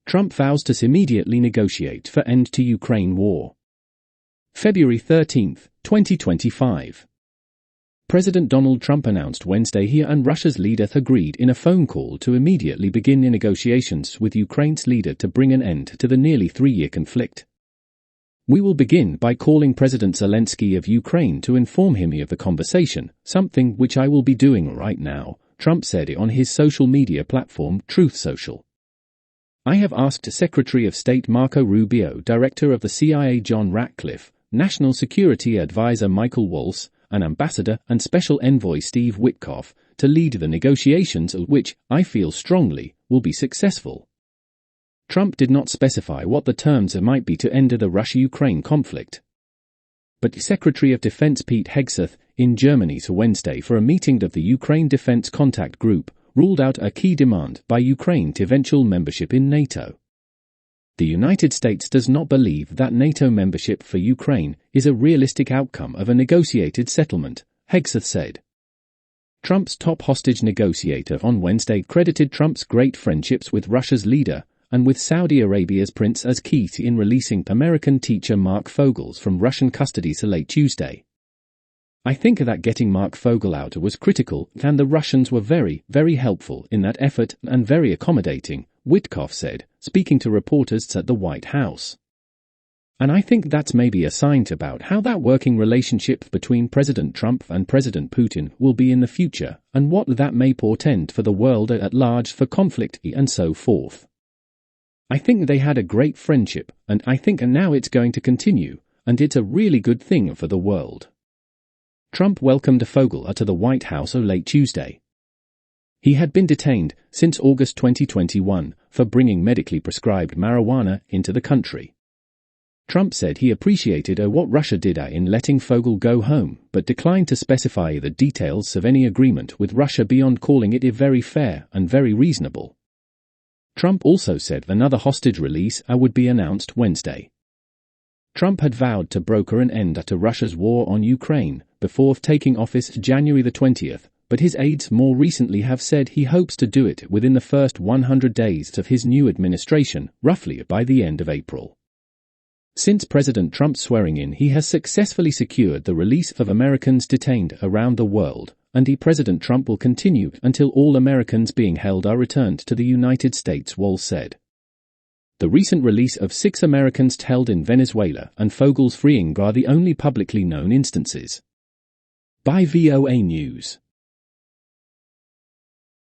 Trump vows to immediately negotiate for end to Ukraine war. February 13, 2025. President Donald Trump announced Wednesday he and Russia's leader agreed in a phone call to immediately begin negotiations with Ukraine's leader to bring an end to the nearly 3-year conflict. "We will begin by calling President Zelensky of Ukraine to inform him of the conversation, something which I will be doing right now," Trump said on his social media platform Truth Social. "I have asked Secretary of State Marco Rubio, Director of the CIA John Ratcliffe, National Security Advisor Michael Waltz, and Ambassador and Special Envoy Steve Witkoff to lead the negotiations which, I feel strongly, will be successful." Trump did not specify what the terms might be to end the Russia-Ukraine conflict. But Secretary of Defense Pete Hegseth, in Germany Wednesday for a meeting of the Ukraine Defense Contact Group, ruled out a key demand by Ukraine to eventual membership in NATO. "The United States does not believe that NATO membership for Ukraine is a realistic outcome of a negotiated settlement," Hegseth said. Trump's top hostage negotiator on Wednesday credited Trump's great friendships with Russia's leader and with Saudi Arabia's prince as key in releasing American teacher Mark Fogels from Russian custody late Tuesday. "I think that getting Mark Fogel out was critical, and the Russians were very, very helpful in that effort and very accommodating," Witkoff said, speaking to reporters at the White House. "And I think that's maybe a sign about how that working relationship between President Trump and President Putin will be in the future, and what that may portend for the world at large for conflict and so forth. I think they had a great friendship, and I think now it's going to continue, and it's a really good thing for the world." Trump welcomed Fogel to the White House late Tuesday. He had been detained since August 2021 for bringing medically prescribed marijuana into the country. Trump said he appreciated what Russia did in letting Fogel go home, but declined to specify the details of any agreement with Russia beyond calling it very fair and very reasonable. Trump also said another hostage release would be announced Wednesday. Trump had vowed to broker an end to Russia's war on Ukraine before taking office January 20th, but his aides more recently have said he hopes to do it within the first 100 days of his new administration, roughly by the end of April. Since President Trump's swearing-in, he has successfully secured the release of Americans detained around the world, and President Trump will continue until all Americans being held are returned to the United States, Waltz said. The recent release of 6 Americans held in Venezuela and Fogel's freeing are the only publicly known instances. By VOA News.